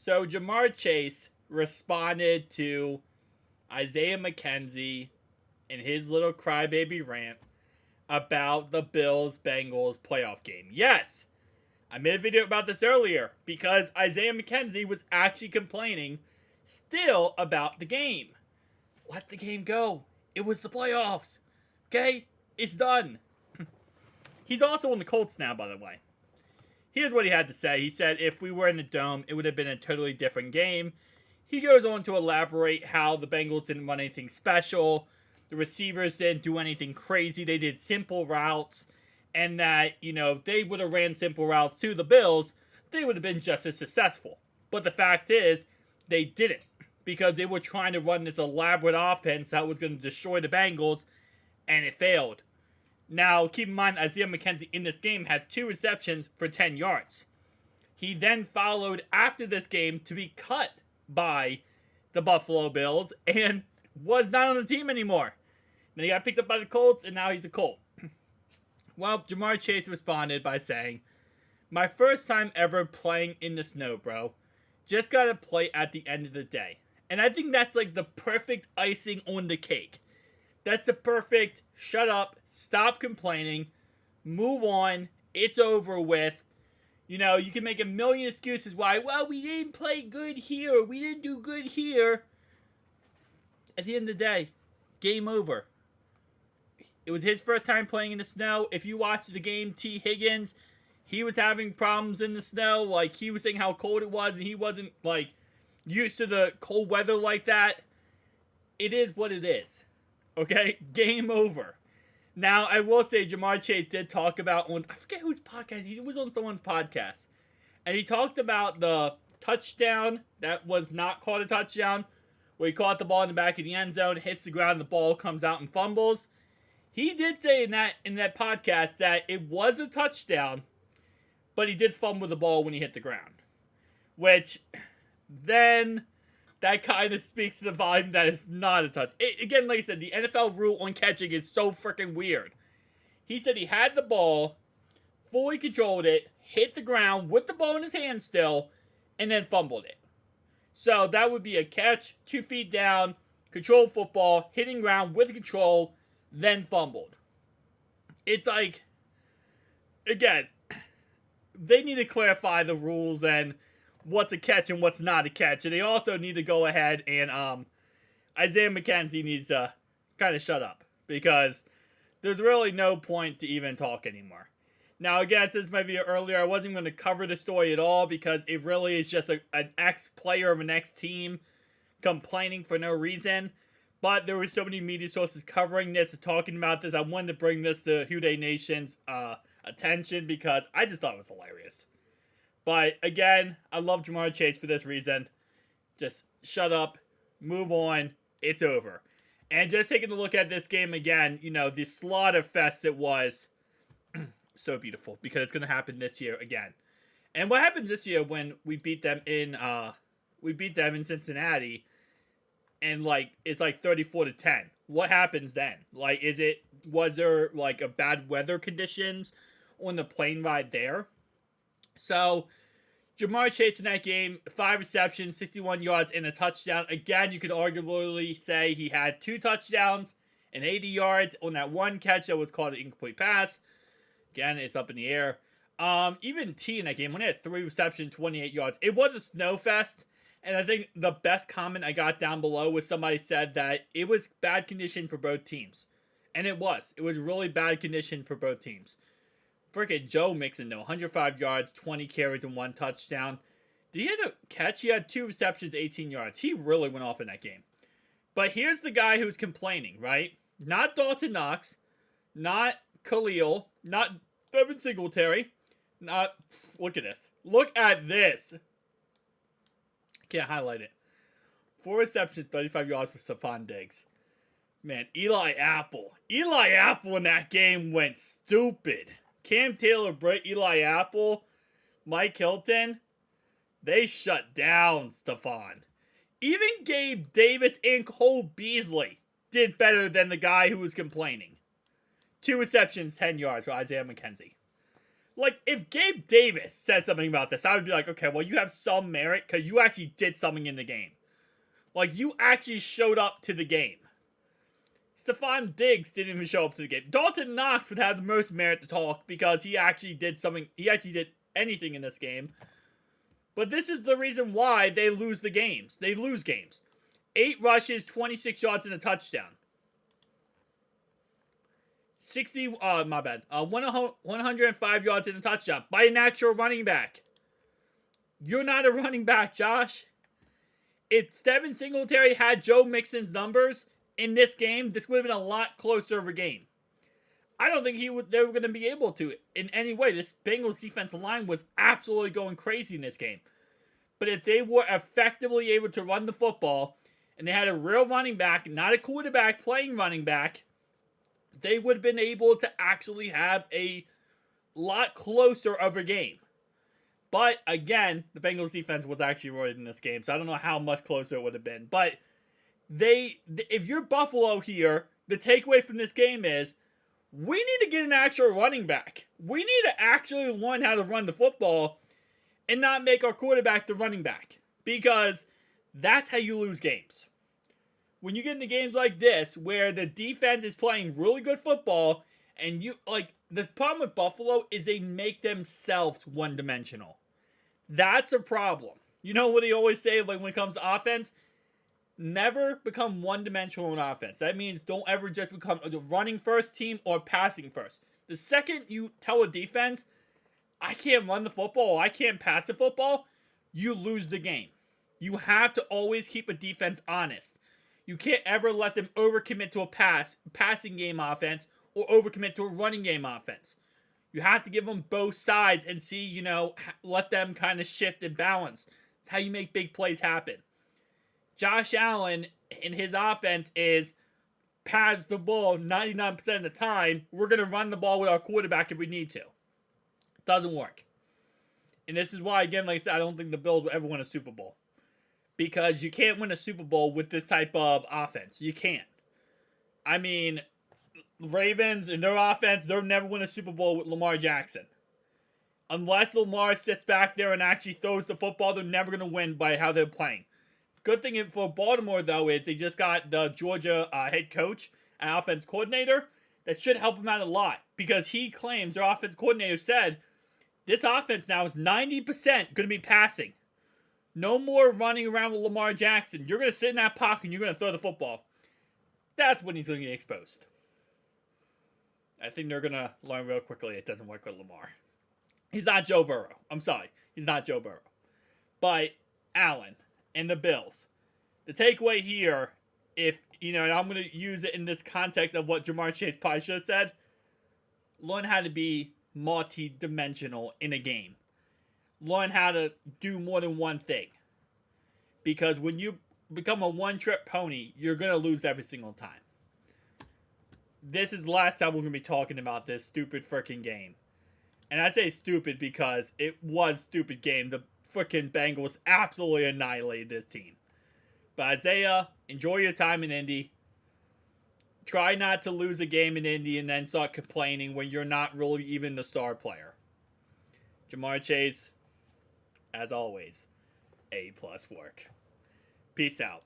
So Jamar Chase responded to Isaiah McKenzie in his little crybaby rant about the Bills Bengals playoff game. Yes, I made a video about this earlier because Isaiah McKenzie was actually complaining still about the game. Let the game go. It was the playoffs. Okay? It's done. He's also on the Colts now, by the way. Here's what he had to say. He said if we were in the dome, it would have been a totally different game. He goes on to elaborate how the Bengals didn't run anything special. The receivers didn't do anything crazy. They did simple routes. And that, if they would have ran simple routes to the Bills, they would have been just as successful. But the fact is, they didn't. Because they were trying to run this elaborate offense that was going to destroy the Bengals. And it failed. Now, keep in mind, Isaiah McKenzie in this game had 2 receptions for 10 yards. He then followed after this game to be cut by the Buffalo Bills and was not on the team anymore. Then he got picked up by the Colts, and now he's a Colt. Well, Jamar Chase responded by saying, "My first time ever playing in the snow, bro. Just gotta play at the end of the day." And I think that's like the perfect icing on the cake. That's the perfect shut up, stop complaining, move on, it's over with. You can make a million excuses why, well, we didn't play good here, we didn't do good here. At the end of the day, game over. It was his first time playing in the snow. If you watch the game, T. Higgins, he was having problems in the snow. Like, he was saying how cold it was, and he wasn't, used to the cold weather like that. It is what it is. Okay? Game over. Now, I will say Jamar Chase did talk about, I forget whose podcast, he was on someone's podcast. And he talked about the touchdown that was not called a touchdown, where he caught the ball in the back of the end zone, hits the ground, the ball comes out and fumbles. He did say in that podcast that it was a touchdown, but he did fumble the ball when he hit the ground. Which, then, that kind of speaks to the volume that it's not a touch. Again, like I said, the NFL rule on catching is so freaking weird. He said he had the ball, fully controlled it, hit the ground with the ball in his hand still, and then fumbled it. So that would be a catch, 2 feet down, controlled football, hitting ground with control, then fumbled. It's like, again, they need to clarify the rules and what's a catch and what's not a catch. And they also need to go ahead and Isaiah McKenzie needs to kind of shut up. Because there's really no point to even talk anymore. Now, again, I said this in my video earlier, I wasn't going to cover the story at all because it really is just an ex-player of an ex-team complaining for no reason. But there were so many media sources covering this, talking about this. I wanted to bring this to Houday Nation's attention because I just thought it was hilarious. But again, I love Jamar Chase for this reason. Just shut up, move on, it's over. And just taking a look at this game again, the slaughter fest it was, so beautiful because it's going to happen this year again. And what happens this year when we beat them in Cincinnati? And it's 34-10. What happens then? Was there a bad weather conditions on the plane ride there? So, Jamar Chase in that game, 5 receptions, 61 yards, and a touchdown. Again, you could arguably say he had 2 touchdowns and 80 yards on that one catch that was called an incomplete pass. Again, it's up in the air. Even T in that game, when he had 3 receptions, 28 yards. It was a snow fest. And I think the best comment I got down below was somebody said that it was bad condition for both teams. And it was. It was really bad condition for both teams. Freaking Joe Mixon, though. 105 yards, 20 carries, and 1 touchdown. Did he have a catch? He had 2 receptions, 18 yards. He really went off in that game. But here's the guy who's complaining, right? Not Dalton Knox. Not Khalil. Not Devin Singletary. Look at this. Look at this. Can't highlight it. 4 receptions, 35 yards for Stephon Diggs. Man, Eli Apple in that game went stupid. Cam Taylor, Brett, Eli Apple, Mike Hilton, they shut down Stephon. Even Gabe Davis and Cole Beasley did better than the guy who was complaining. 2 receptions, 10 yards for Isaiah McKenzie. Like, if Gabe Davis said something about this, I would be like, okay, well, you have some merit because you actually did something in the game. Like, you actually showed up to the game. Stephon Diggs didn't even show up to the game. Dalton Knox would have the most merit to talk because he actually did something. He actually did anything in this game. But this is the reason why they lose the games. They lose games. 8 rushes, 26 yards, and a touchdown. 105 yards and a touchdown by an actual running back. You're not a running back, Josh. If Devin Singletary had Joe Mixon's numbers in this game, this would have been a lot closer of a game. I don't think they were going to be able to in any way. This Bengals defensive line was absolutely going crazy in this game. But if they were effectively able to run the football, and they had a real running back, not a quarterback playing running back, they would have been able to actually have a lot closer of a game. But again, the Bengals defense was actually right in this game, so I don't know how much closer it would have been. But if you're Buffalo here, the takeaway from this game is, we need to get an actual running back. We need to actually learn how to run the football and not make our quarterback the running back. Because that's how you lose games. When you get into games like this, where the defense is playing really good football, and the problem with Buffalo is they make themselves one-dimensional. That's a problem. You know what they always say, like, when it comes to offense? Never become one-dimensional in offense. That means don't ever just become a running first team or passing first. The second you tell a defense, I can't run the football, or I can't pass the football, you lose the game. You have to always keep a defense honest. You can't ever let them overcommit to a passing game offense, or overcommit to a running game offense. You have to give them both sides and see, let them kind of shift and balance. It's how you make big plays happen. Josh Allen in his offense is pass the ball 99% of the time. We're going to run the ball with our quarterback if we need to. It doesn't work. And this is why, again, like I said, I don't think the Bills will ever win a Super Bowl. Because you can't win a Super Bowl with this type of offense. You can't. I mean, Ravens and their offense, they'll never win a Super Bowl with Lamar Jackson. Unless Lamar sits back there and actually throws the football, they're never going to win by how they're playing. Good thing for Baltimore, though, is they just got the Georgia head coach and offense coordinator. That should help them out a lot. Because he claims, their offense coordinator said, this offense now is 90% going to be passing. No more running around with Lamar Jackson. You're going to sit in that pocket and you're going to throw the football. That's when he's going to get exposed. I think they're going to learn real quickly it doesn't work with Lamar. He's not Joe Burrow. I'm sorry. He's not Joe Burrow. But Allen and the Bills. The takeaway here, and I'm going to use it in this context of what Jamar Chase probably should have said, learn how to be multi-dimensional in a game. Learn how to do more than one thing. Because when you become a one-trick pony, you're going to lose every single time. This is the last time we're going to be talking about this stupid freaking game. And I say stupid because it was a stupid game. The freaking Bengals absolutely annihilated this team. But Isaiah, enjoy your time in Indy. Try not to lose a game in Indy and then start complaining when you're not really even the star player. Jamar Chase, as always, A+ work. Peace out.